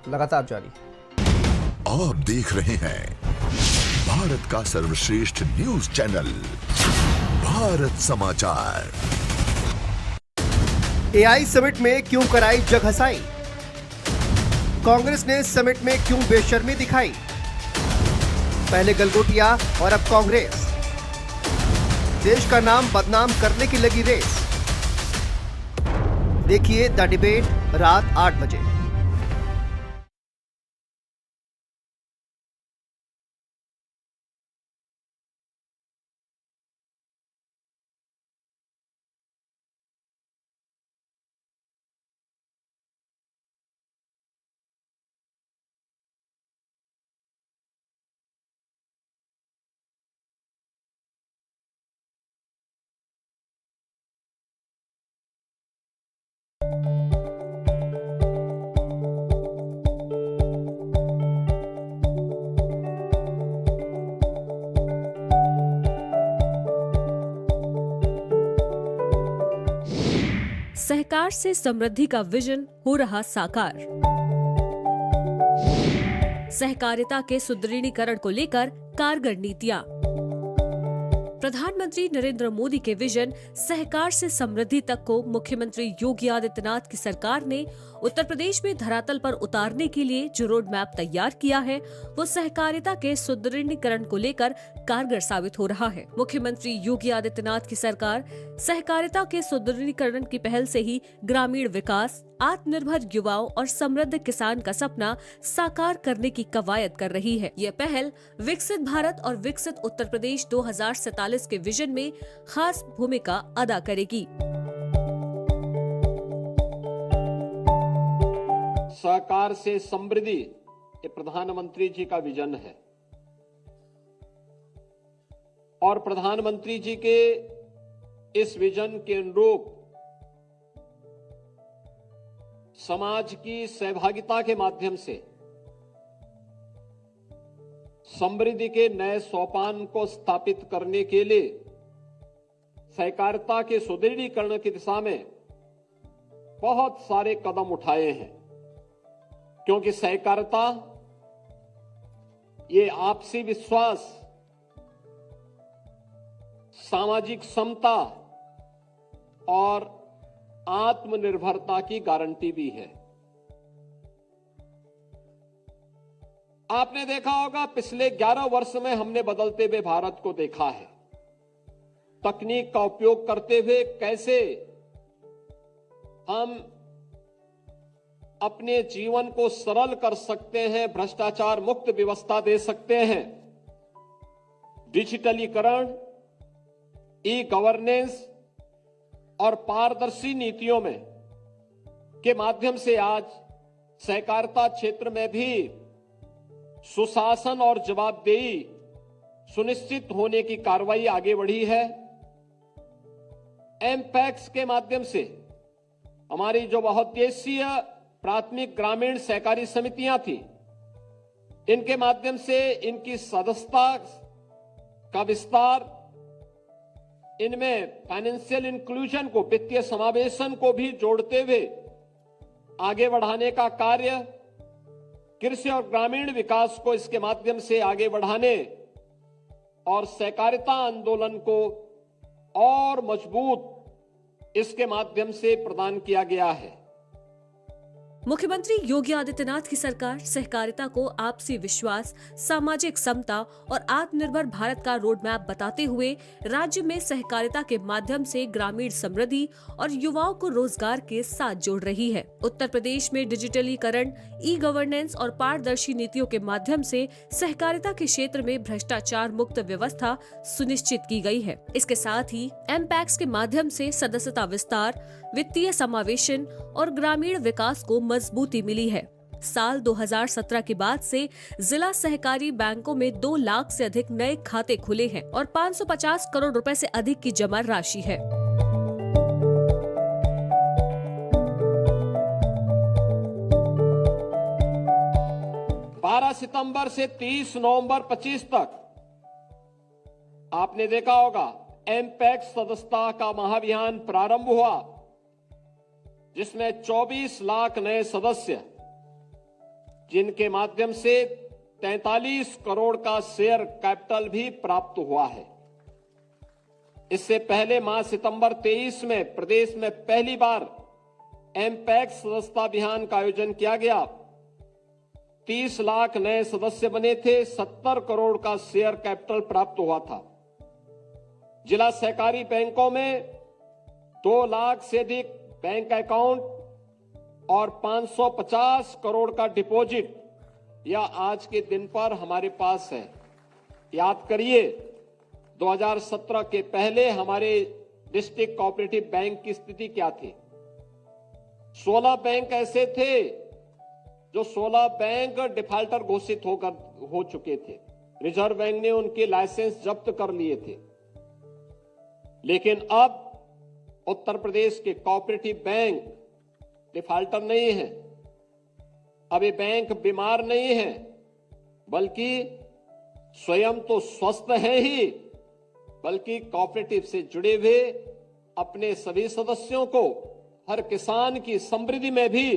लगातार जारी। आप देख रहे हैं भारत का सर्वश्रेष्ठ न्यूज चैनल भारत समाचार। एआई समिट में क्यों कराई जगहसाई? कांग्रेस ने समिट में क्यों बेशर्मी दिखाई? पहले गलगोटिया और अब कांग्रेस, देश का नाम बदनाम करने की लगी रेस। देखिए द डिबेट रात 8 बजे। सहकार से समृद्धि का विजन हो रहा साकार। सहकारिता के सुदृढ़ीकरण को लेकर कारगर नीतियां। प्रधानमंत्री नरेंद्र मोदी के विजन सहकार से समृद्धि तक को मुख्यमंत्री योगी आदित्यनाथ की सरकार ने उत्तर प्रदेश में धरातल पर उतारने के लिए जो रोड मैप तैयार किया है, वो सहकारिता के सुदृढ़ीकरण को लेकर कारगर साबित हो रहा है। मुख्यमंत्री योगी आदित्यनाथ की सरकार सहकारिता के सुदृढ़ीकरण की पहल से ही ग्रामीण विकास, आत्मनिर्भर युवाओं और समृद्ध किसान का सपना साकार करने की कवायद कर रही है। यह पहल विकसित भारत और विकसित उत्तर प्रदेश 2047 के विजन में खास भूमिका अदा करेगी। सहकार से समृद्धि ये प्रधानमंत्री जी का विजन है और प्रधानमंत्री जी के इस विजन के अनुरूप समाज की सहभागिता के माध्यम से समृद्धि के नए सोपान को स्थापित करने के लिए सहकारिता के सुदृढ़ीकरण की दिशा में बहुत सारे कदम उठाए हैं, क्योंकि सहकारिता ये आपसी विश्वास, सामाजिक समता और आत्मनिर्भरता की गारंटी भी है। आपने देखा होगा पिछले 11 वर्ष में हमने बदलते हुए भारत को देखा है। तकनीक का उपयोग करते हुए कैसे हम अपने जीवन को सरल कर सकते हैं, भ्रष्टाचार मुक्त व्यवस्था दे सकते हैं। डिजिटलीकरण, ई गवर्नेंस और पारदर्शी नीतियों में के माध्यम से आज सहकारिता क्षेत्र में भी सुशासन और जवाबदेही सुनिश्चित होने की कार्रवाई आगे बढ़ी है। एमपैक्स के माध्यम से हमारी जो बहुउद्देशीय प्राथमिक ग्रामीण सहकारी समितियां थी, इनके माध्यम से इनकी सदस्यता का विस्तार, इनमें फाइनेंशियल इंक्लूजन को, वित्तीय समावेशन को भी जोड़ते हुए आगे बढ़ाने का कार्य, कृषि और ग्रामीण विकास को इसके माध्यम से आगे बढ़ाने और सहकारिता आंदोलन को और मजबूत इसके माध्यम से प्रदान किया गया है। मुख्यमंत्री योगी आदित्यनाथ की सरकार सहकारिता को आपसी विश्वास, सामाजिक समता और आत्मनिर्भर भारत का रोड मैप बताते हुए राज्य में सहकारिता के माध्यम से ग्रामीण समृद्धि और युवाओं को रोजगार के साथ जोड़ रही है। उत्तर प्रदेश में डिजिटलीकरण, ई गवर्नेंस और पारदर्शी नीतियों के माध्यम से सहकारिता के क्षेत्र में भ्रष्टाचार मुक्त व्यवस्था सुनिश्चित की गई है। इसके साथ ही एमपैक्स के माध्यम से सदस्यता विस्तार, वित्तीय समावेशन और ग्रामीण विकास को मजबूती मिली है। साल 2017 के बाद से जिला सहकारी बैंकों में 2 लाख से अधिक नए खाते खुले हैं और 550 करोड़ रुपए से अधिक की जमा राशि है। 12 सितंबर से 30 नवंबर 25 तक आपने देखा होगा एमपैक्स सदस्यता का महाअभियान प्रारंभ हुआ, जिसमें 24 लाख नए सदस्य जिनके माध्यम से 43 करोड़ का शेयर कैपिटल भी प्राप्त हुआ है। इससे पहले माह सितंबर 23 में प्रदेश में पहली बार एमपैक्स सदस्यता अभियान का आयोजन किया गया। 30 लाख नए सदस्य बने थे, 70 करोड़ का शेयर कैपिटल प्राप्त हुआ था। जिला सहकारी बैंकों में 2 लाख से अधिक बैंक अकाउंट और 550 करोड़ का डिपॉजिट यह आज के दिन पर हमारे पास है। याद करिए 2017 के पहले हमारे डिस्ट्रिक्ट कोऑपरेटिव बैंक की स्थिति क्या थी। 16 बैंक ऐसे थे जो 16 बैंक डिफाल्टर घोषित हो चुके थे। रिजर्व बैंक ने उनके लाइसेंस जब्त कर लिए थे। लेकिन अब उत्तर प्रदेश के कोऑपरेटिव बैंक डिफाल्टर नहीं है। अब ये बैंक बीमार नहीं है, बल्कि स्वयं तो स्वस्थ है ही, बल्कि कोऑपरेटिव से जुड़े हुए अपने सभी सदस्यों को हर किसान की समृद्धि में भी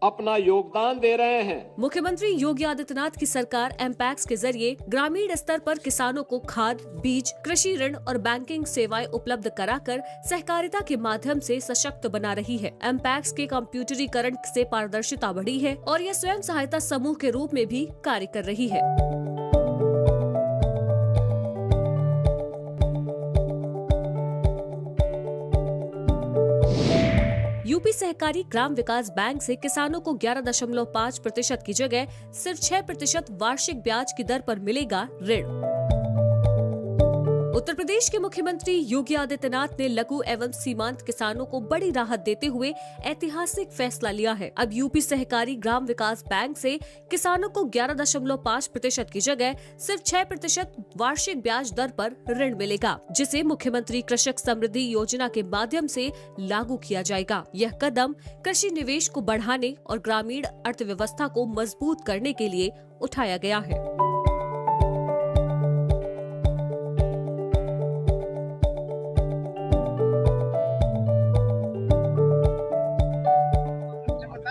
अपना योगदान दे रहे हैं। मुख्यमंत्री योगी आदित्यनाथ की सरकार एमपैक्स के जरिए ग्रामीण स्तर पर किसानों को खाद, बीज, कृषि ऋण और बैंकिंग सेवाएं उपलब्ध कराकर सहकारिता के माध्यम से सशक्त बना रही है। एमपैक्स के कंप्यूटरीकरण से पारदर्शिता बढ़ी है और यह स्वयं सहायता समूह के रूप में भी कार्य कर रही है। यूपी सहकारी ग्राम विकास बैंक से किसानों को 11.5% की जगह सिर्फ 6% वार्षिक ब्याज की दर पर मिलेगा ऋण। उत्तर प्रदेश के मुख्यमंत्री योगी आदित्यनाथ ने लघु एवं सीमांत किसानों को बड़ी राहत देते हुए ऐतिहासिक फैसला लिया है। अब यूपी सहकारी ग्राम विकास बैंक से किसानों को 11.5% की जगह सिर्फ 6% वार्षिक ब्याज दर पर ऋण मिलेगा, जिसे मुख्यमंत्री कृषक समृद्धि योजना के माध्यम से लागू किया जाएगा। यह कदम कृषि निवेश को बढ़ाने और ग्रामीण अर्थव्यवस्था को मजबूत करने के लिए उठाया गया है।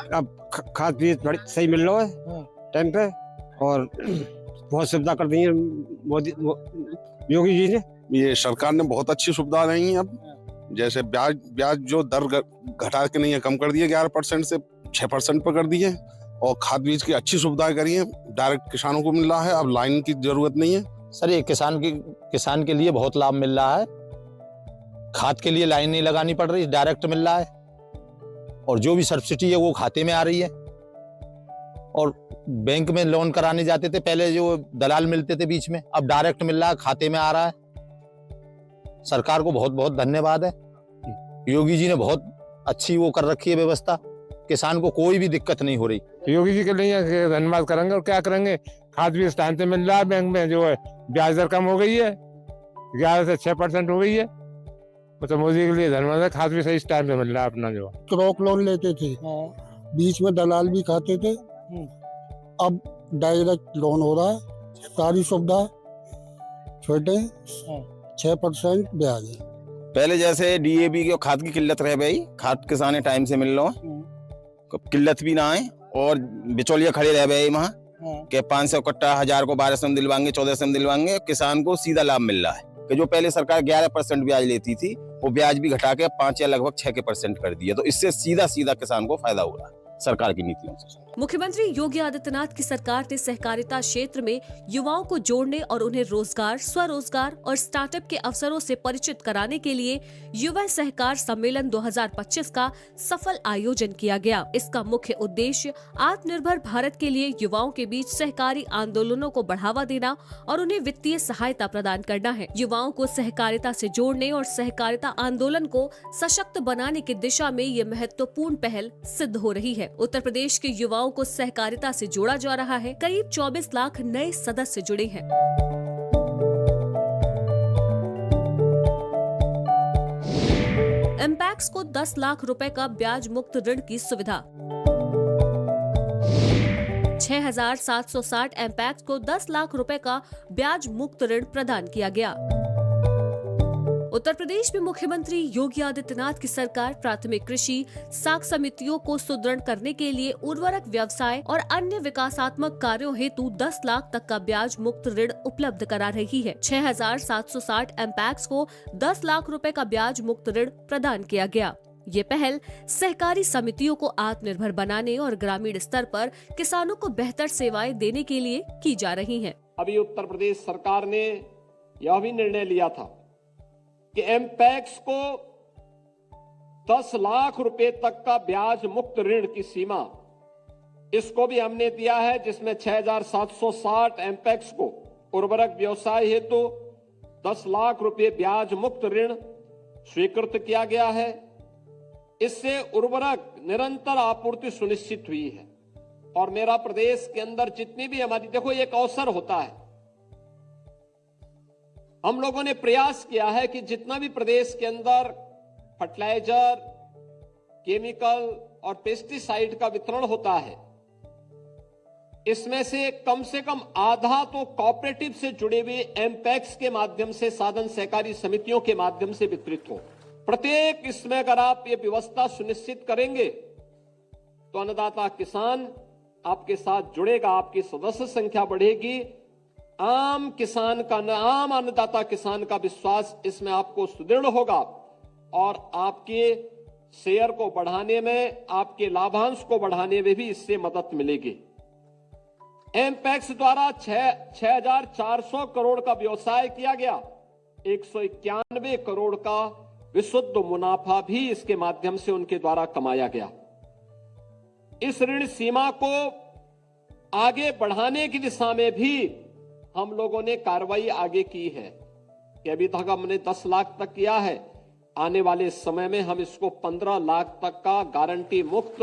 अब खाद बीज बड़ी सही मिल रहा है टाइम पे, और बहुत सुविधा कर दी है मोदी योगी जी ने। ये सरकार ने बहुत अच्छी सुविधा दी है। अब जैसे ब्याज जो दर घटा के नहीं है, कम कर दिए, 11% से 6% पर कर दिए, और खाद बीज की अच्छी सुविधाएं करी है। डायरेक्ट किसानों को मिल रहा है, अब लाइन की जरूरत नहीं है। सर ये किसान के लिए बहुत लाभ मिल रहा है। खाद के लिए लाइन नहीं लगानी पड़ रही, डायरेक्ट मिल रहा है, और जो भी सब्सिडी है वो खाते में आ रही है। और बैंक में लोन कराने जाते थे पहले, जो दलाल मिलते थे बीच में, अब डायरेक्ट मिल रहा है, खाते में आ रहा है। सरकार को बहुत बहुत धन्यवाद है। योगी जी ने बहुत अच्छी वो कर रखी है व्यवस्था, किसान को कोई भी दिक्कत नहीं हो रही। योगी जी के लिए धन्यवाद करेंगे। और क्या करेंगे, खाद भी इस टाइम पे मिल रहा है। बैंक में जो है ब्याज दर कम हो गई है, 11 से 6% हो गई है। तो मोदी के लिए धन्यवाद है। खाद भी सही इस टाइम पे मिल रहा है अपना। जो क्रॉप लोन लेते थे, बीच में दलाल भी खाते थे, अब डायरेक्ट लोन हो रहा है। सारी सुविधा छोटे 6% ब्याज है। पहले जैसे डीएपी की खाद की किल्लत रह गई, खाद किसाने टाइम से मिल लो, किल्लत भी ना आए, और बिचौलिया खड़े रह गए वहाँ के 500 कट्टा 1000 को 1200 में दिलवाएंगे, 1400 में दिलवाएंगे। किसान को सीधा लाभ मिल रहा है कि जो पहले सरकार 11% ब्याज लेती थी, वो ब्याज भी घटा के 5 या लगभग 6% कर दिया। तो इससे सीधा किसान को फायदा हो रहा है सरकार की नीतियों से। मुख्यमंत्री योगी आदित्यनाथ की सरकार ने सहकारिता क्षेत्र में युवाओं को जोड़ने और उन्हें रोजगार, स्वरोजगार और स्टार्टअप के अवसरों से परिचित कराने के लिए युवा सहकार सम्मेलन 2025 का सफल आयोजन किया गया। इसका मुख्य उद्देश्य आत्मनिर्भर भारत के लिए युवाओं के बीच सहकारी आंदोलनों को बढ़ावा देना और उन्हें वित्तीय सहायता प्रदान करना है। युवाओं को सहकारिता से जोड़ने और सहकारिता आंदोलन को सशक्त बनाने की दिशा में ये महत्वपूर्ण पहल सिद्ध हो रही है। उत्तर प्रदेश के युवाओं को सहकारिता से जोड़ा जा रहा है। करीब 24 लाख नए सदस्य जुड़े हैं। एमपैक्स को 10 लाख रुपए का ब्याज मुक्त ऋण की सुविधा। 6,760 एमपैक्स को 10 लाख रुपए का ब्याज मुक्त ऋण प्रदान किया गया। उत्तर प्रदेश में मुख्यमंत्री योगी आदित्यनाथ की सरकार प्राथमिक कृषि साख समितियों को सुदृढ़ करने के लिए उर्वरक व्यवसाय और अन्य विकासात्मक कार्यों हेतु 10 लाख तक का ब्याज मुक्त ऋण उपलब्ध करा रही है। 6,760 एमपैक्स को 10 लाख रुपए का ब्याज मुक्त ऋण प्रदान किया गया। ये पहल सहकारी समितियों को आत्मनिर्भर बनाने और ग्रामीण स्तर पर किसानों को बेहतर सेवाएं देने के लिए की जा रही है। अभी उत्तर प्रदेश सरकार ने यह भी निर्णय लिया था कि एमपैक्स को 10 लाख रुपए तक का ब्याज मुक्त ऋण की सीमा, इसको भी हमने दिया है, जिसमें 6,760 एमपैक्स को उर्वरक व्यवसाय हेतु 10 लाख रुपए ब्याज मुक्त ऋण स्वीकृत किया गया है। इससे उर्वरक निरंतर आपूर्ति सुनिश्चित हुई है और मेरा प्रदेश के अंदर जितनी भी हमारी, देखो एक अवसर होता है, हम लोगों ने प्रयास किया है कि जितना भी प्रदेश के अंदर फर्टिलाइजर, केमिकल और पेस्टिसाइड का वितरण होता है, इसमें से कम आधा तो कोऑपरेटिव से जुड़े हुए एमपैक्स के माध्यम से, साधन सहकारी समितियों के माध्यम से वितरित हो। प्रत्येक इसमें अगर आप ये व्यवस्था सुनिश्चित करेंगे तो अन्नदाता किसान आपके साथ जुड़ेगा, आपकी सदस्य संख्या बढ़ेगी, आम अन्नदाता किसान का विश्वास इसमें आपको सुदृढ़ होगा और आपके शेयर को बढ़ाने में, आपके लाभांश को बढ़ाने में भी इससे मदद मिलेगी। एमपैक्स द्वारा 6,400 करोड़ का व्यवसाय किया गया, 191 करोड़ का विशुद्ध मुनाफा भी इसके माध्यम से उनके द्वारा कमाया गया। इस ऋण सीमा को आगे बढ़ाने की दिशा में भी हम लोगों ने कार्रवाई आगे की है कि अभी तक हमने 10 लाख तक किया है, आने वाले समय में हम इसको 15 लाख तक का गारंटी मुक्त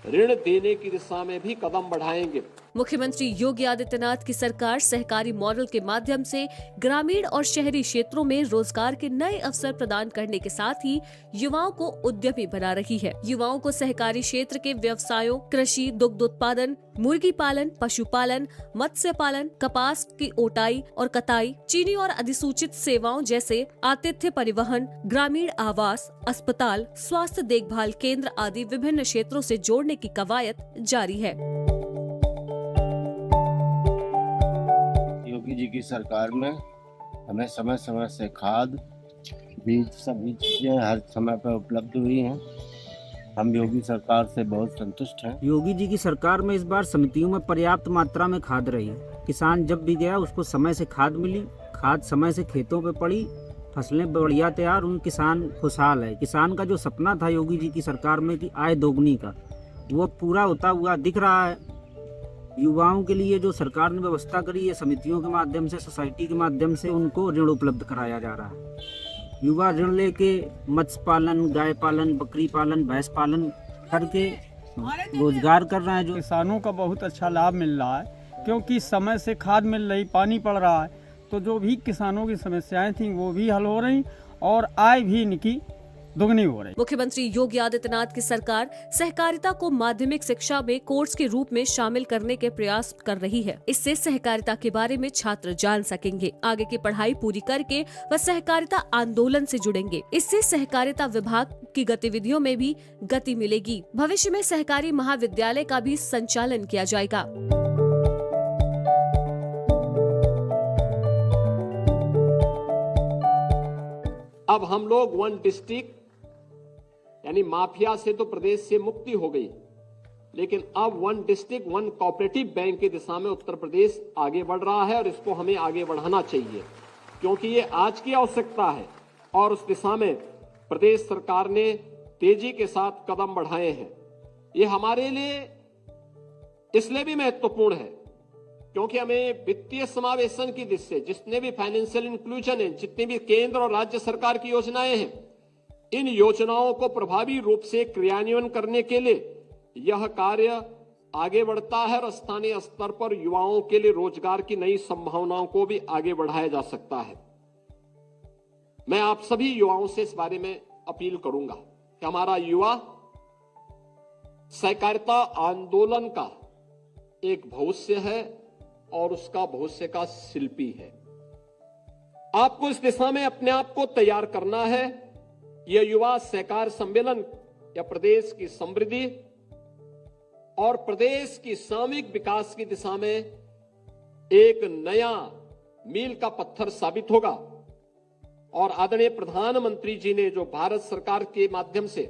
ऋण देने की दिशा में भी कदम बढ़ाएंगे। मुख्यमंत्री योगी आदित्यनाथ की सरकार सहकारी मॉडल के माध्यम से ग्रामीण और शहरी क्षेत्रों में रोजगार के नए अवसर प्रदान करने के साथ ही युवाओं को उद्यमी बना रही है। युवाओं को सहकारी क्षेत्र के व्यवसायों, कृषि, दुग्ध उत्पादन, मुर्गी पालन, पशुपालन, मत्स्य पालन, कपास की ओटाई और कटाई, चीनी और अधिसूचित सेवाओं जैसे आतिथ्य परिवहन, ग्रामीण आवास, अस्पताल, स्वास्थ्य देखभाल केंद्र आदि विभिन्न क्षेत्रों से जोड़ने की कवायद जारी है। योगी जी की सरकार में हमें समय समय से खाद, बीज, सभी चीजें हर समय पर उपलब्ध हुई हैं। हम योगी सरकार से बहुत संतुष्ट हैं। योगी जी की सरकार में इस बार समितियों में पर्याप्त मात्रा में खाद रही। किसान जब भी गया उसको समय से खाद मिली, खाद समय से खेतों पे पड़ी, फसलें बढ़िया तैयार, उन किसान खुशहाल है। किसान का जो सपना था योगी जी की सरकार में कि आय दोगुनी का, वो पूरा होता हुआ दिख रहा है। युवाओं के लिए जो सरकार ने व्यवस्था करी है, समितियों के माध्यम से, सोसाइटी के माध्यम से उनको ऋण उपलब्ध कराया जा रहा है। युवा ऋण लेके मत्स्य पालन, गाय पालन, बकरी पालन, भैंस पालन करके रोजगार कर रहे हैं। जो किसानों का बहुत अच्छा लाभ मिल रहा है, क्योंकि समय से खाद मिल रही, पानी पड़ रहा है, तो जो भी किसानों की समस्याएं थी वो भी हल हो रही और आय भी इनकी दुगनी हो रही। मुख्यमंत्री योगी आदित्यनाथ की सरकार सहकारिता को माध्यमिक शिक्षा में कोर्स के रूप में शामिल करने के प्रयास कर रही है। इससे सहकारिता के बारे में छात्र जान सकेंगे, आगे की पढ़ाई पूरी करके वह सहकारिता आंदोलन से जुड़ेंगे। इससे सहकारिता विभाग की गतिविधियों में भी गति मिलेगी। भविष्य में सहकारी महाविद्यालय का भी संचालन किया जाएगा। अब हम लोग वन डिस्ट्रिक्ट यानी माफिया से तो प्रदेश से मुक्ति हो गई, लेकिन अब one district one cooperative bank की दिशा में उत्तर प्रदेश आगे बढ़ रहा है और इसको हमें आगे बढ़ाना चाहिए, क्योंकि ये आज की आवश्यकता है और उस दिशा में प्रदेश सरकार ने तेजी के साथ कदम बढ़ाए हैं। ये हमारे लिए इसलिए भी महत्वपूर्ण है क्योंकि हमें वित्तीय समावेशन की दिशा से जितने भी फाइनेंशियल इंक्लूजन है, जितनी भी केंद्र और राज्य सरकार की योजनाएं हैं, इन योजनाओं को प्रभावी रूप से क्रियान्वयन करने के लिए यह कार्य आगे बढ़ता है और स्थानीय स्तर पर युवाओं के लिए रोजगार की नई संभावनाओं को भी आगे बढ़ाया जा सकता है। मैं आप सभी युवाओं से इस बारे में अपील करूंगा कि हमारा युवा सहकारिता आंदोलन का एक भविष्य है और उसका भविष्य का शिल्पी है। आपको इस दिशा में अपने आप को तैयार करना है। यह युवा सहकार सम्मेलन या प्रदेश की समृद्धि और प्रदेश की सामूहिक विकास की दिशा में एक नया मील का पत्थर साबित होगा। और आदरणीय प्रधानमंत्री जी ने जो भारत सरकार के माध्यम से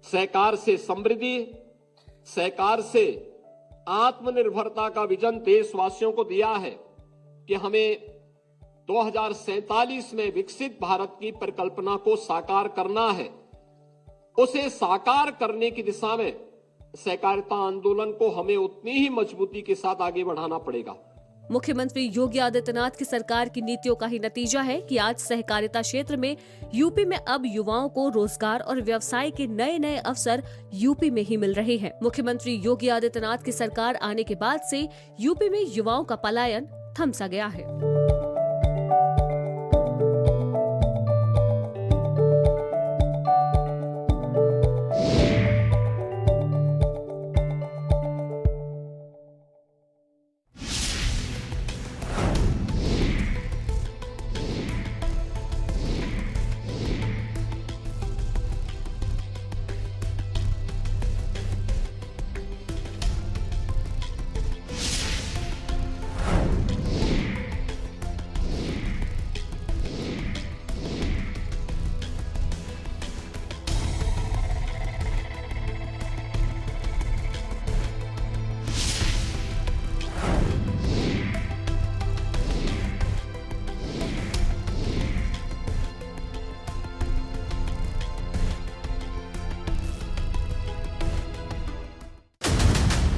सहकार से समृद्धि, सहकार से आत्मनिर्भरता का विजन देशवासियों को दिया है कि हमें 2047 में विकसित भारत की परिकल्पना को साकार करना है, उसे साकार करने की दिशा में सहकारिता आंदोलन को हमें उतनी ही मजबूती के साथ आगे बढ़ाना पड़ेगा। मुख्यमंत्री योगी आदित्यनाथ की सरकार की नीतियों का ही नतीजा है कि आज सहकारिता क्षेत्र में यूपी में अब युवाओं को रोजगार और व्यवसाय के नए नए अवसर यूपी में ही मिल रहे हैं। मुख्यमंत्री योगी आदित्यनाथ की सरकार आने के बाद से यूपी में युवाओं का पलायन थम सा गया है।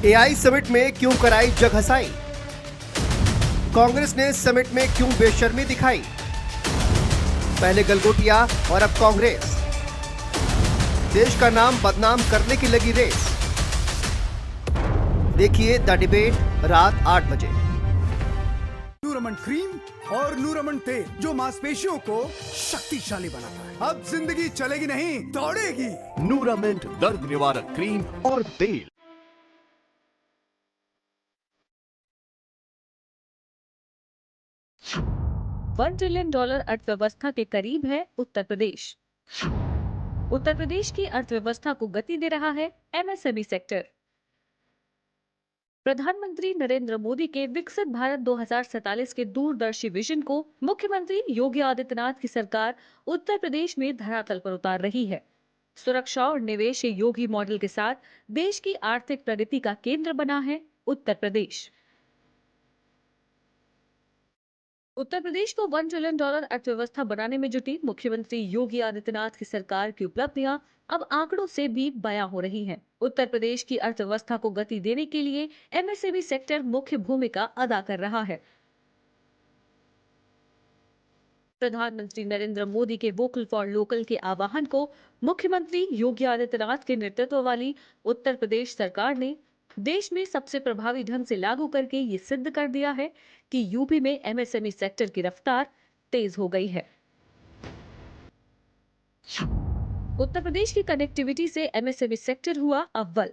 एआई समिट में क्यों कराई जगहसाई? कांग्रेस ने समिट में क्यों बेशर्मी दिखाई? पहले गलगोटिया और अब कांग्रेस, देश का नाम बदनाम करने की लगी रेस। देखिए द डिबेट रात 8 बजे। नूरामन क्रीम और नूरामन तेल जो मांसपेशियों को शक्तिशाली बनाता है। अब जिंदगी चलेगी नहीं, दौड़ेगी। नूरामेंट दर्द निवारक क्रीम और तेल। $1 ट्रिलियन अर्थव्यवस्था के करीब है उत्तर प्रदेश। उत्तर प्रदेश की अर्थव्यवस्था को गति दे रहा है एमएसएमई सेक्टर। प्रधानमंत्री नरेंद्र मोदी के विकसित भारत 2047 के दूरदर्शी विजन को मुख्यमंत्री योगी आदित्यनाथ की सरकार उत्तर प्रदेश में धरातल पर उतार रही है। सुरक्षा और निवेश के योगी मॉडल के साथ देश की आर्थिक प्रगति का केंद्र बना है उत्तर प्रदेश। उत्तर प्रदेश को $1 ट्रिलियन अर्थव्यवस्था बनाने में जुटी मुख्यमंत्री योगी आदित्यनाथ की सरकार की उपलब्धियां अब आंकड़ों से भी बयां हो रही हैं। उत्तर प्रदेश की अर्थव्यवस्था को गति देने के लिए एमएसएमई सेक्टर मुख्य भूमिका अदा कर रहा है। प्रधानमंत्री नरेंद्र मोदी के वोकल फॉर लोकल के आह्वान को मुख्यमंत्री योगी आदित्यनाथ के नेतृत्व वाली उत्तर प्रदेश सरकार ने देश में सबसे प्रभावी ढंग से लागू करके ये सिद्ध कर दिया है कि यूपी में एमएसएमई सेक्टर की रफ्तार तेज हो गई है। उत्तर प्रदेश की कनेक्टिविटी से एमएसएमई सेक्टर हुआ अव्वल।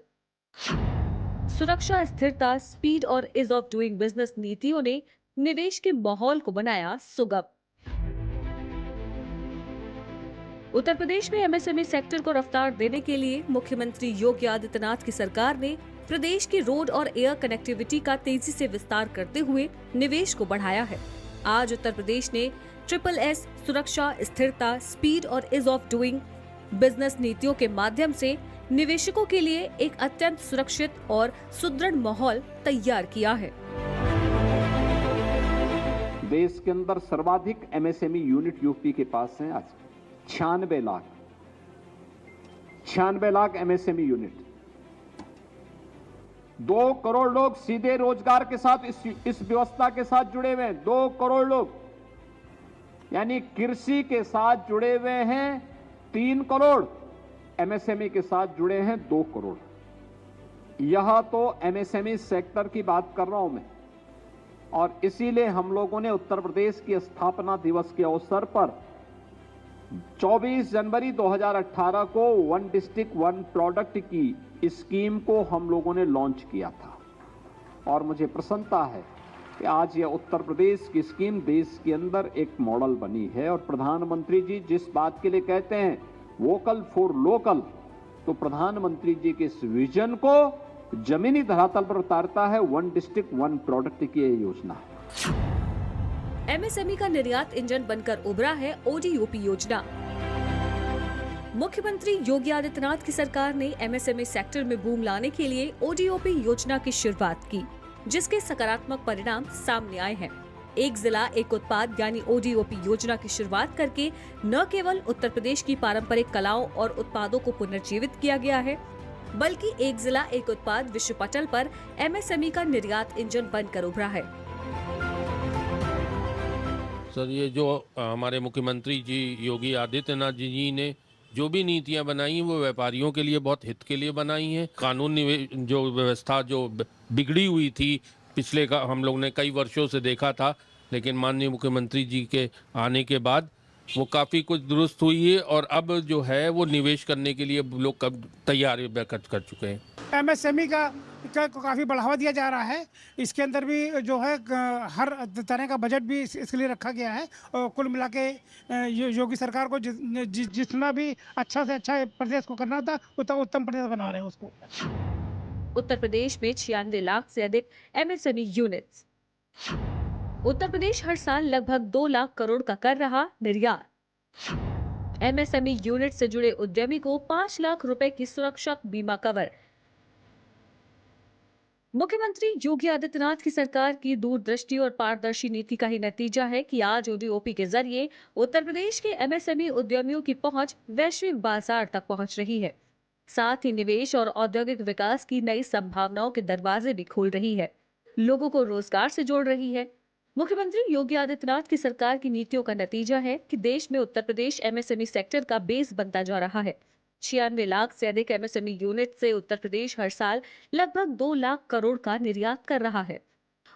सुरक्षा, स्थिरता, स्पीड और ईज ऑफ डूइंग बिजनेस नीतियों ने निवेश के माहौल को बनाया सुगम। उत्तर प्रदेश में एमएसएमई सेक्टर को रफ्तार देने के लिए मुख्यमंत्री योगी आदित्यनाथ की सरकार ने प्रदेश की रोड और एयर कनेक्टिविटी का तेजी से विस्तार करते हुए निवेश को बढ़ाया है। आज उत्तर प्रदेश ने SSS सुरक्षा, स्थिरता, स्पीड और ईज ऑफ डूइंग बिजनेस नीतियों के माध्यम से निवेशकों के लिए एक अत्यंत सुरक्षित और सुदृढ़ माहौल तैयार किया है। देश के अंदर सर्वाधिक एमएसएमई यूनिट यूपी के पास हैं। आज 96 लाख एमएसएमई यूनिट, 2 करोड़ लोग सीधे रोजगार के साथ इस व्यवस्था के साथ जुड़े हुए हैं। 2 करोड़ लोग यानी कृषि के साथ जुड़े हुए हैं 3 करोड़, एमएसएमई के साथ जुड़े हैं 2 करोड़। यह तो एमएसएमई सेक्टर की बात कर रहा हूं मैं, और इसीलिए हम लोगों ने उत्तर प्रदेश की स्थापना दिवस के अवसर पर 24 जनवरी 2018 को 1 डिस्ट्रिक्ट 1 प्रोडक्ट की स्कीम को हम लोगों ने लॉन्च किया था। और मुझे प्रसन्नता है कि आज यह उत्तर प्रदेश की स्कीम देश के अंदर एक मॉडल बनी है। और प्रधानमंत्री जी जिस बात के लिए कहते हैं वोकल फॉर लोकल, तो प्रधानमंत्री जी के इस विजन को जमीनी धरातल पर उतारता है वन डिस्ट्रिक्ट वन प्रोडक्ट की यह योजना। एमएसएमई का निर्यात इंजन बनकर उभरा है ओडीओपी योजना। मुख्यमंत्री योगी आदित्यनाथ की सरकार ने एमएसएमई सेक्टर में बूम लाने के लिए ओडीओपी योजना की शुरुआत की, जिसके सकारात्मक परिणाम सामने आए हैं। एक जिला एक उत्पाद यानी ओडीओपी योजना की शुरुआत करके न केवल उत्तर प्रदेश की पारंपरिक कलाओं और उत्पादों को पुनर्जीवित किया गया है, बल्कि एक जिला एक उत्पाद विश्व पटल पर एमएसएमई का निर्यात इंजन बनकर उभरा है। सर, ये जो हमारे मुख्यमंत्री जी योगी आदित्यनाथ जी ने जो भी नीतियां बनाई वो व्यापारियों के लिए बहुत हित के लिए बनाई हैं। कानून जो व्यवस्था जो बिगड़ी हुई थी पिछले का हम लोग ने कई वर्षों से देखा था, लेकिन माननीय मुख्यमंत्री जी के आने के बाद वो काफ़ी कुछ दुरुस्त हुई है और अब जो है वो निवेश करने के लिए लोग कब तैयारी कर चुके हैं। एमएसएमई का काफ़ी बढ़ावा दिया जा रहा है। इसके अंदर भी जो है हर तरह का बजट भी इसके लिए रखा गया है और कुल मिला के योगी सरकार को जितना भी अच्छा से अच्छा प्रदेश को करना था उतना उत्तम प्रदेश बना रहे हैं उसको। उत्तर प्रदेश में 96 लाख से अधिक एमएसएमई यूनिट्स। उत्तर प्रदेश हर साल लगभग 2 लाख करोड़ का कर रहा निर्यात। एमएसएमई यूनिट से जुड़े उद्यमी को 5 लाख रुपए की सुरक्षा बीमा कवर। मुख्यमंत्री योगी आदित्यनाथ की सरकार की दूरदृष्टि और पारदर्शी नीति का ही नतीजा है कि आज ओडीओपी के जरिए उत्तर प्रदेश के एमएसएमई उद्यमियों की पहुंच वैश्विक बाजार तक पहुंच रही है। साथ ही निवेश और औद्योगिक विकास की नई संभावनाओं के दरवाजे भी खोल रही है, लोगों को रोजगार से जोड़ रही है। मुख्यमंत्री योगी आदित्यनाथ की सरकार की नीतियों का नतीजा है कि देश में उत्तर प्रदेश एमएसएमई सेक्टर का बेस बनता जा रहा है। 96 लाख से अधिक एमएसएमई यूनिट से उत्तर प्रदेश हर साल लगभग 2 लाख करोड़ का निर्यात कर रहा है।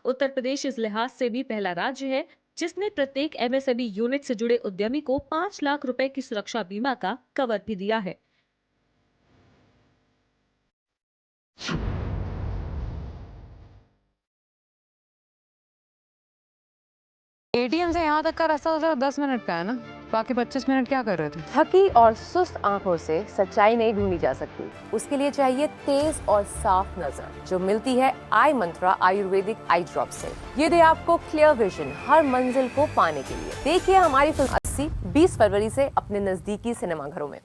उत्तर प्रदेश इस लिहाज से भी पहला राज्य है जिसने प्रत्येक एमएसएमई यूनिट से जुड़े उद्यमी को 5 लाख रुपए की सुरक्षा बीमा का कवर भी दिया है। एटीएम से यहाँ तक का रास्ता तो 10 मिनट का है ना, बाकी 25 मिनट क्या कर रहे थे? थकी और सुस्त आंखों से सच्चाई नहीं ढूंढी जा सकती, उसके लिए चाहिए तेज और साफ नजर जो मिलती है आई मंत्रा आयुर्वेदिक आई ड्रॉप से। ये दे आपको क्लियर विजन हर मंजिल को पाने के लिए। देखिए हमारी फिल्म 80 20 फरवरी से अपने नजदीकी सिनेमाघरों में।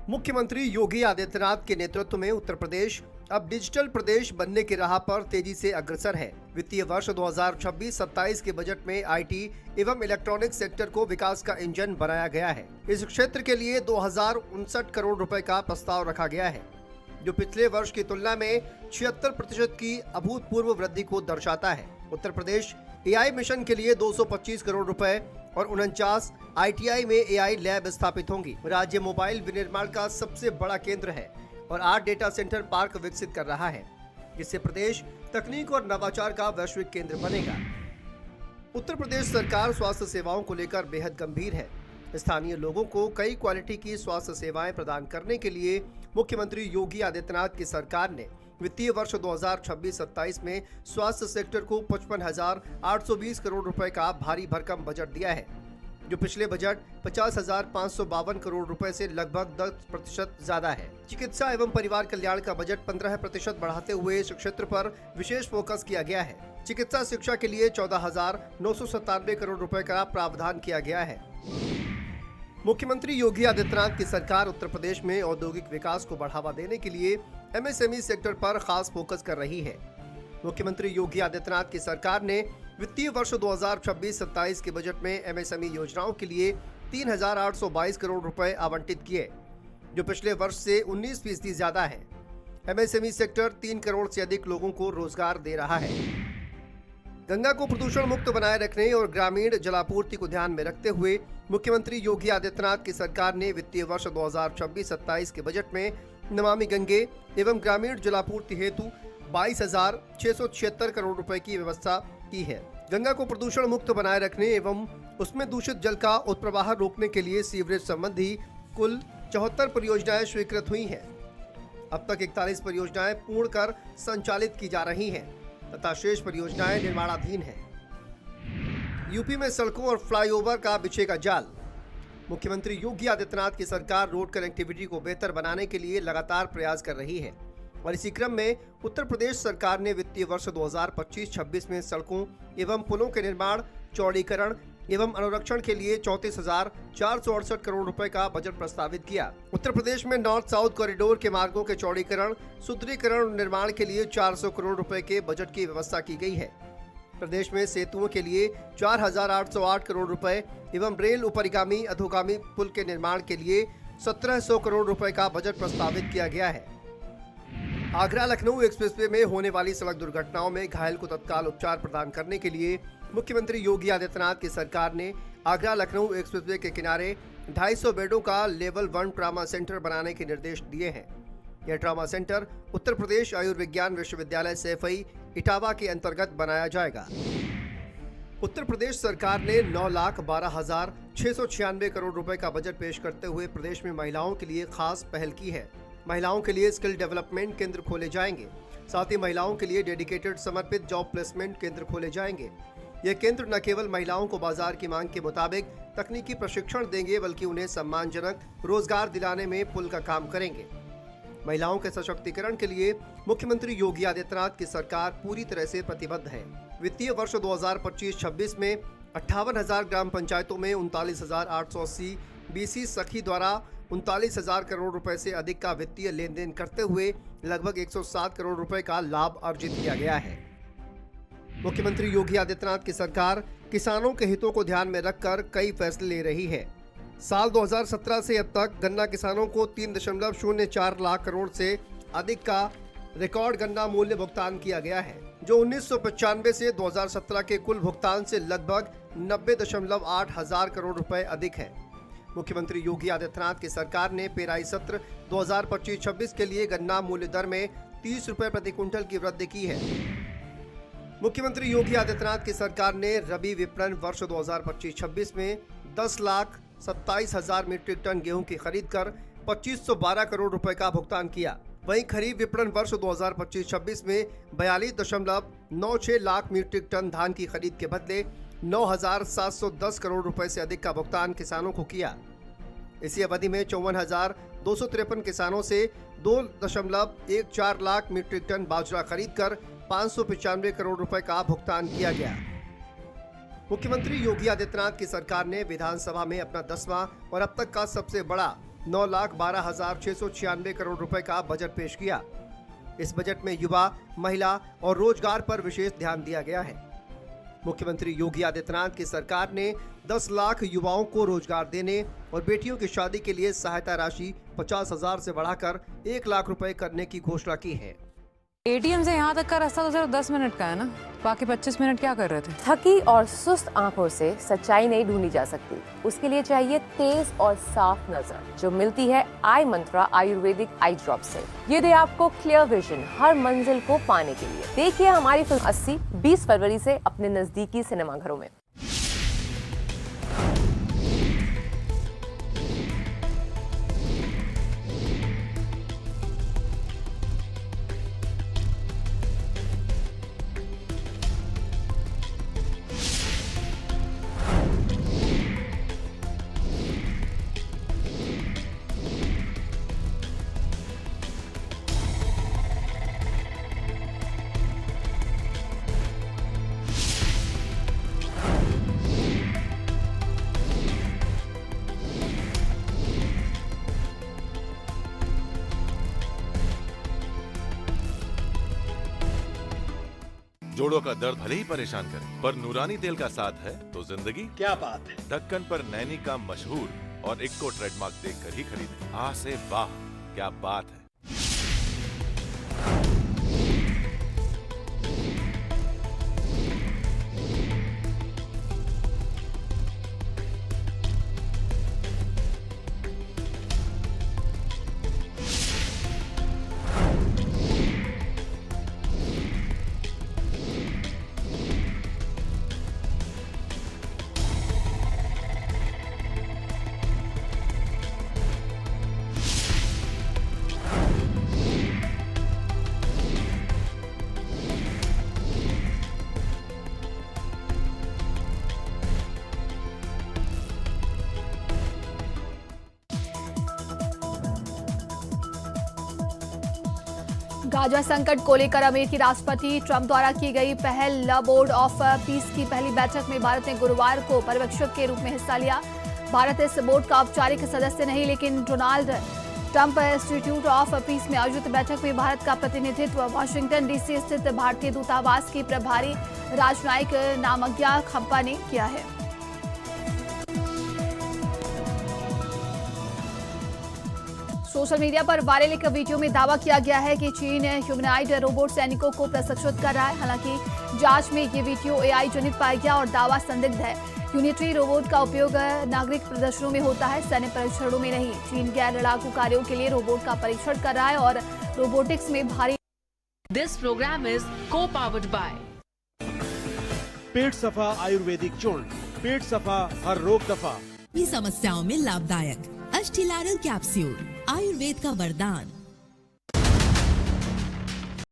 मुख्यमंत्री योगी आदित्यनाथ के नेतृत्व में उत्तर प्रदेश अब डिजिटल प्रदेश बनने की राह पर तेजी से अग्रसर है। वित्तीय वर्ष 2026-27 के बजट में आईटी एवं इलेक्ट्रॉनिक्स सेक्टर को विकास का इंजन बनाया गया है। इस क्षेत्र के लिए 2059 करोड़ रुपए का प्रस्ताव रखा गया है, जो पिछले वर्ष की तुलना में 76% की अभूतपूर्व वृद्धि को दर्शाता है। उत्तर प्रदेश एआई मिशन के लिए 225 करोड़ रुपए और 49 आईटीआई में एआई लैब स्थापित होंगी। राज्य मोबाइल विनिर्माण का सबसे बड़ा केंद्र है और 8 डेटा सेंटर पार्क विकसित कर रहा है, जिससे प्रदेश तकनीक और नवाचार का वैश्विक केंद्र बनेगा। उत्तर प्रदेश सरकार स्वास्थ्य सेवाओं को लेकर बेहद गंभीर है। स्थानीय लोगों को कई क्वालिटी की स्वास्थ्य सेवाएं प्रदान करने के लिए मुख्यमंत्री योगी आदित्यनाथ की सरकार ने वित्तीय वर्ष 2026-27 में स्वास्थ्य सेक्टर को 55,820 करोड़ रुपए का भारी भरकम बजट दिया है, जो पिछले बजट 50,552 करोड़ रुपए से लगभग 10% ज्यादा है। चिकित्सा एवं परिवार कल्याण का बजट 15% बढ़ाते हुए इस क्षेत्र पर विशेष फोकस किया गया है। चिकित्सा शिक्षा के लिए 14,997 करोड़ रुपए का प्रावधान किया गया है। मुख्यमंत्री योगी आदित्यनाथ की सरकार उत्तर प्रदेश में औद्योगिक विकास को बढ़ावा देने के लिए एमएसएमई सेक्टर पर खास फोकस कर रही है। मुख्यमंत्री योगी आदित्यनाथ की सरकार ने वित्तीय वर्ष 2026-27 के बजट में एमएसएमई योजनाओं के लिए 3,822 करोड़ रुपए आवंटित किए, जो पिछले वर्ष से 19% ज्यादा है। एमएसएमई सेक्टर 3 करोड़ से अधिक लोगों को रोजगार दे रहा है। गंगा को प्रदूषण मुक्त बनाए रखने और ग्रामीण जलापूर्ति को ध्यान में रखते हुए मुख्यमंत्री योगी आदित्यनाथ की सरकार ने वित्तीय वर्ष 2026-27 के बजट में नमामि गंगे एवं ग्रामीण जलापूर्ति हेतु 22,676 करोड़ रुपए की व्यवस्था की है। गंगा को प्रदूषण मुक्त बनाए रखने एवं उसमें दूषित जल का उत्प्रवाह रोकने के लिए सीवरेज संबंधी कुल 74 परियोजनाएं स्वीकृत हुई हैं। अब तक 41 परियोजनाएं पूर्ण कर संचालित की जा रही हैं तथा शेष परियोजनाएं निर्माणाधीन हैं। यूपी में सड़कों और फ्लाईओवर का बिछेगा जाल। मुख्यमंत्री योगी आदित्यनाथ की सरकार रोड कनेक्टिविटी को बेहतर बनाने के लिए लगातार प्रयास कर रही है और इसी क्रम में उत्तर प्रदेश सरकार ने वित्तीय वर्ष 2025-26 में सड़कों एवं पुलों के निर्माण, चौड़ीकरण एवं अनुरक्षण के लिए 34,468 करोड़ रुपए का बजट प्रस्तावित किया। उत्तर प्रदेश में नॉर्थ साउथ कॉरिडोर के मार्गों के चौड़ीकरण, सुदृढ़ीकरण और निर्माण के लिए 400 करोड़ रुपए के बजट की व्यवस्था की गई है। प्रदेश में सेतुओं के लिए 4,808 करोड़ रुपए एवं रेल उपरिगामी अधोगामी पुल के निर्माण के लिए 1,700 करोड़ रुपए का बजट प्रस्तावित किया गया है। आगरा लखनऊ एक्सप्रेसवे में होने वाली सड़क दुर्घटनाओं में घायल को तत्काल उपचार प्रदान करने के लिए मुख्यमंत्री योगी आदित्यनाथ की सरकार ने आगरा लखनऊ एक्सप्रेसवे के किनारे 250 बेडों का लेवल 1 ट्रामा सेंटर बनाने के निर्देश दिए हैं। यह ट्रामा सेंटर उत्तर प्रदेश आयुर्विज्ञान विश्वविद्यालय सैफई इटावा के अंतर्गत बनाया जाएगा। उत्तर प्रदेश सरकार ने 9,12,696 करोड़ रुपए का बजट पेश करते हुए प्रदेश में महिलाओं के लिए खास पहल की है। महिलाओं के लिए स्किल डेवलपमेंट केंद्र खोले जाएंगे। साथ ही महिलाओं के लिए डेडिकेटेड समर्पित जॉब प्लेसमेंट केंद्र खोले जाएंगे। यह केंद्र न केवल महिलाओं को बाजार की मांग के मुताबिक तकनीकी प्रशिक्षण देंगे, बल्कि उन्हें सम्मानजनक रोजगार दिलाने में पुल का काम करेंगे। महिलाओं के सशक्तिकरण के लिए मुख्यमंत्री योगी आदित्यनाथ की सरकार पूरी तरह से प्रतिबद्ध है। वित्तीय वर्ष 2025-26 में 58,000 ग्राम पंचायतों में 39,880 बीसी सखी द्वारा 39,000 करोड़ रुपए से अधिक का वित्तीय लेन देन करते हुए लगभग 107 करोड़ रुपए का लाभ अर्जित किया गया है। मुख्यमंत्री योगी आदित्यनाथ की सरकार किसानों के हितों को ध्यान में रखकर कई फैसले ले रही है। साल 2017 से अब तक गन्ना किसानों को 3.04 लाख करोड़ से अधिक का रिकॉर्ड गन्ना मूल्य भुगतान किया गया है, जो 1995 से 2017 के कुल भुगतान से लगभग 90.8 हजार करोड़ रुपए अधिक है। मुख्यमंत्री योगी आदित्यनाथ की सरकार ने पेराई सत्र 2025-26 के लिए गन्ना मूल्य दर में 30 रुपए प्रति क्विंटल की वृद्धि की है। मुख्यमंत्री योगी आदित्यनाथ की सरकार ने रबी विपणन वर्ष 2025-26 में 10,27,000 मीट्रिक टन गेहूं की खरीद कर 2512 करोड़ रुपए का भुगतान किया। वहीं खरीफ विपणन वर्ष 2025-26 में 42.96 लाख मीट्रिक टन धान की खरीद के बदले 9,710 करोड़ रुपए से अधिक का भुगतान किसानों को किया। इसी अवधि में 54,253 किसानों से 2.14 लाख मीट्रिक टन बाजरा खरीदकर 595 करोड़ रुपए का भुगतान किया गया। मुख्यमंत्री योगी आदित्यनाथ की सरकार ने विधानसभा में अपना 10वां और अब तक का सबसे बड़ा 9,12,696 करोड़ रुपए का बजट पेश किया। इस बजट में युवा, महिला और रोजगार पर विशेष ध्यान दिया गया है। मुख्यमंत्री योगी आदित्यनाथ की सरकार ने 10 लाख युवाओं को रोजगार देने और बेटियों की शादी के लिए सहायता राशि 50,000 से बढ़ाकर 1 लाख रुपए करने की घोषणा की है। एटीएम से यहाँ तक का रास्ता तो सिर्फ 10 मिनट का है ना, बाकी 25 मिनट क्या कर रहे थे? थकी और सुस्त आंखों से सच्चाई नहीं ढूंढी जा सकती। उसके लिए चाहिए तेज और साफ नजर, जो मिलती है आई मंत्रा आयुर्वेदिक आई ड्रॉप से। ये दे आपको क्लियर विजन हर मंजिल को पाने के लिए। देखिए हमारी फिल्म 80 20 फरवरी से अपने नजदीकी सिनेमाघरों में। जोड़ों का दर्द भले ही परेशान करे, पर नूरानी तेल का साथ है तो जिंदगी क्या बात है। ढक्कन पर नैनी का मशहूर और इक्को ट्रेडमार्क देखकर ही खरीदें। आ से वाह, क्या बात है। गाजा संकट को लेकर अमेरिकी राष्ट्रपति ट्रंप द्वारा की गई पहल ला बोर्ड ऑफ पीस की पहली बैठक में भारत ने गुरुवार को पर्यवेक्षक के रूप में हिस्सा लिया। भारत इस बोर्ड का औपचारिक सदस्य नहीं, लेकिन Donald Trump institute of peace में आयोजित बैठक में भारत का प्रतिनिधित्व वाशिंगटन डीसी स्थित भारतीय दूतावास की प्रभारी राजनयिक नामग्या खम्पा ने किया है। सोशल मीडिया पर वायरल एक वीडियो में दावा किया गया है कि चीन ह्यूमनॉइड रोबोट सैनिकों को प्रशिक्षित कर रहा है। हालांकि जांच में ये वीडियो एआई जनित पाया गया और दावा संदिग्ध है। यूनिटरी रोबोट का उपयोग नागरिक प्रदर्शनों में होता है, सैन्य परीक्षणों में नहीं। चीन गैर लड़ाकू कार्यों के लिए रोबोट का परीक्षण कर रहा है और रोबोटिक्स में भारी। दिस प्रोग्राम इज को-पावर्ड बाय पेट सफा आयुर्वेदिक चूर्ण। पेट सफा हर रोग दफा। समस्याओं में लाभदायक अष्टिलारल कैप्सूल, आयुर्वेद का वरदान।